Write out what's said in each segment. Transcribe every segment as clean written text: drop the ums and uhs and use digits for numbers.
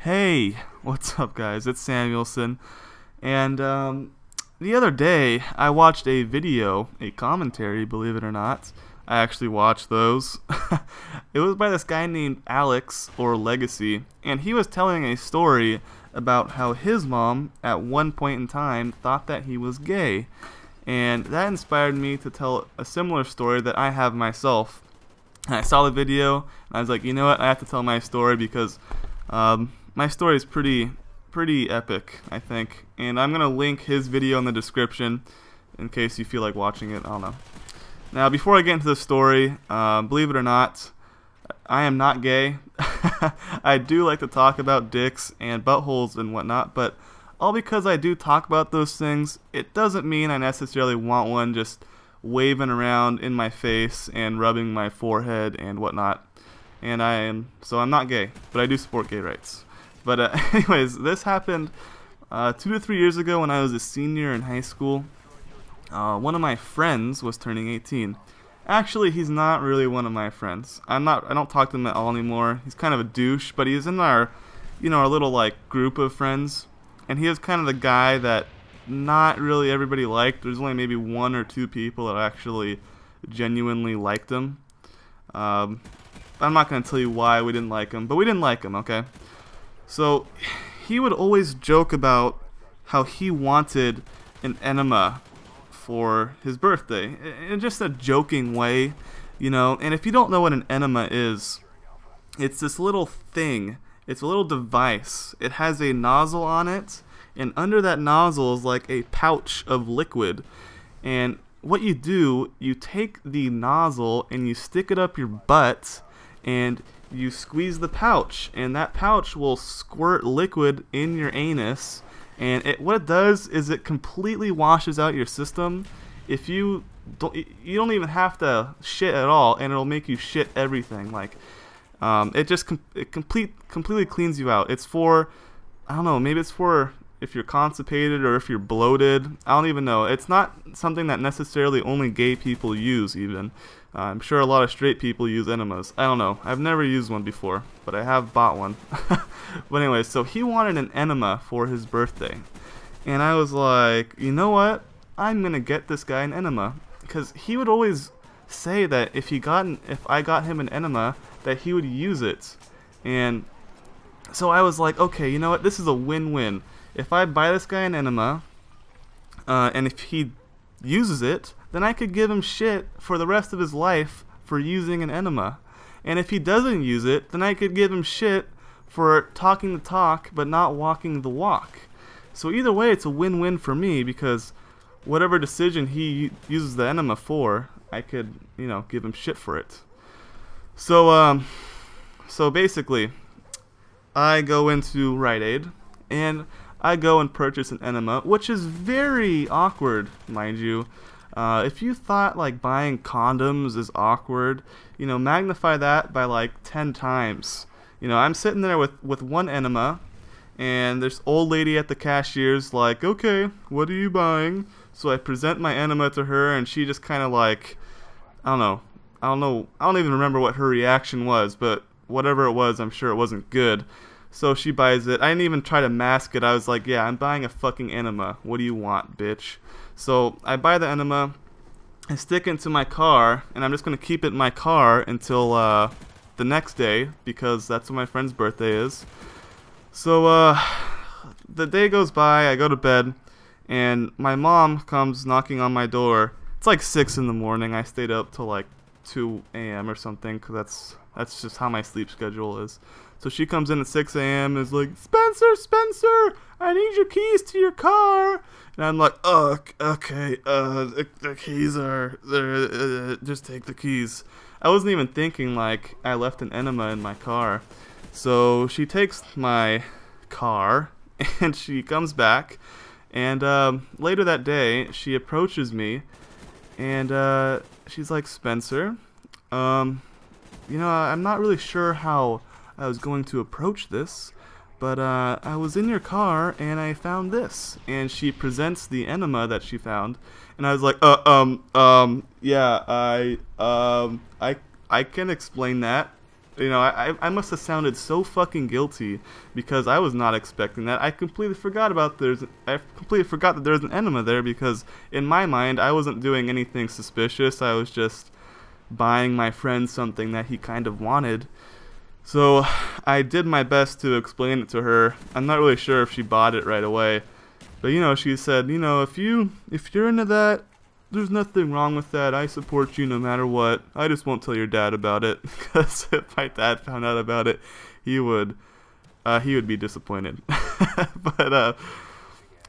Hey, what's up guys? It's SamYoolSun, and the other day I watched a video, a commentary, believe it or not. I actually watched those. It was by this guy named Alex, or Legacy, and he was telling a story about how his mom, at one point in time, thought that he was gay. And that inspired me to tell a similar story that I have myself. And I saw the video, and I was like, you know what, I have to tell my story because my story is pretty epic, I think, and I'm gonna link his video in the description in case you feel like watching it. I don't know. Now, before I get into the story, believe it or not, I am not gay. I do like to talk about dicks and buttholes and whatnot, but all because I do talk about those things, it doesn't mean I necessarily want one just waving around in my face and rubbing my forehead and whatnot. And so I'm not gay, but I do support gay rights. But anyways, this happened 2 to 3 years ago when I was a senior in high school. One of my friends was turning 18. Actually, he's not really one of my friends. I don't talk to him at all anymore. He's kind of a douche, but he's in our little like group of friends, and he is kind of the guy that not really everybody liked. There's only maybe 1 or 2 people that actually genuinely liked him. I'm not going to tell you why we didn't like him, but we didn't like him, okay? So he would always joke about how he wanted an enema for his birthday, in just a joking way, you know. And if you don't know what an enema is, it's this little thing. It's a little device. It has a nozzle on it, and under that nozzle is like a pouch of liquid. And what you do, you take the nozzle and you stick it up your butt, and you squeeze the pouch, and that pouch will squirt liquid in your anus. And what it does is it completely washes out your system. If you don't even have to shit at all, and it'll make you shit everything. Like, it completely cleans you out. It's for, I don't know, maybe it's for if you're constipated or if you're bloated. I don't even know. It's not something that necessarily only gay people use even. I'm sure a lot of straight people use enemas. I don't know. I've never used one before, but I have bought one. But anyway, so he wanted an enema for his birthday. And I was like, you know what? I'm going to get this guy an enema. Because he would always say that if I got him an enema, that he would use it. And so I was like, okay, you know what? This is a win-win. If I buy this guy an enema, and if he uses it, then I could give him shit for the rest of his life for using an enema. And if he doesn't use it, then I could give him shit for talking the talk but not walking the walk. So either way, it's a win-win for me, because whatever decision he uses the enema for, I could, give him shit for it. So basically, I go into Rite Aid, and I go and purchase an enema, which is very awkward, mind you. If you thought like buying condoms is awkward, magnify that by like 10 times. I'm sitting there with one enema, and this old lady at the cashier's like, okay, what are you buying? So I present my enema to her, and she just kind of like, I don't even remember what her reaction was, but whatever it was, I'm sure it wasn't good. So she buys it. I didn't even try to mask it. I was like, yeah, I'm buying a fucking enema. What do you want, bitch? So I buy the enema, I stick it into my car, and I'm just going to keep it in my car until the next day, because that's when my friend's birthday is. So the day goes by, I go to bed, and my mom comes knocking on my door. It's like 6 in the morning. I stayed up till like 2 a.m. or something, because that's just how my sleep schedule is. So she comes in at 6 a.m. and is like, Spencer, I need your keys to your car. And I'm like, oh, okay, the keys are there, just take the keys. I wasn't even thinking like I left an enema in my car. So she takes my car, and she comes back, and later that day, she approaches me, and she's like, Spencer, I'm not really sure how I was going to approach this, but I was in your car and I found this. And she presents the enema that she found, and I was like, yeah, I can explain that. You know, I must have sounded so fucking guilty because I was not expecting that. I completely forgot that there's an enema there because in my mind I wasn't doing anything suspicious. I was just buying my friend something that he kind of wanted. So I did my best to explain it to her. I'm not really sure if she bought it right away, but you know, she said, you know, if you're into that, there's nothing wrong with that. I support you no matter what. I just won't tell your dad about it because if my dad found out about it, he would be disappointed. But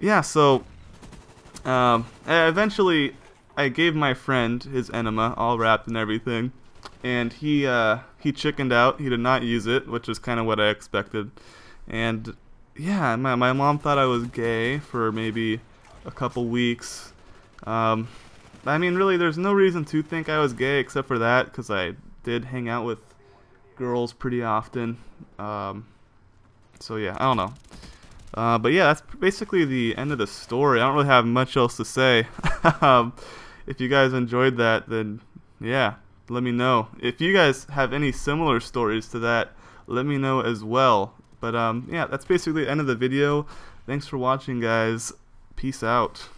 yeah, so eventually I gave my friend his enema, all wrapped and everything, and he chickened out. He did not use it, which is kind of what I expected. And yeah, my mom thought I was gay for maybe a couple weeks. I mean, really, there's no reason to think I was gay except for that, because I did hang out with girls pretty often. So yeah, I don't know. But yeah, that's basically the end of the story. I don't really have much else to say. If you guys enjoyed that, then yeah, let me know. If you guys have any similar stories to that, let me know as well. But yeah, that's basically the end of the video. Thanks for watching, guys. Peace out.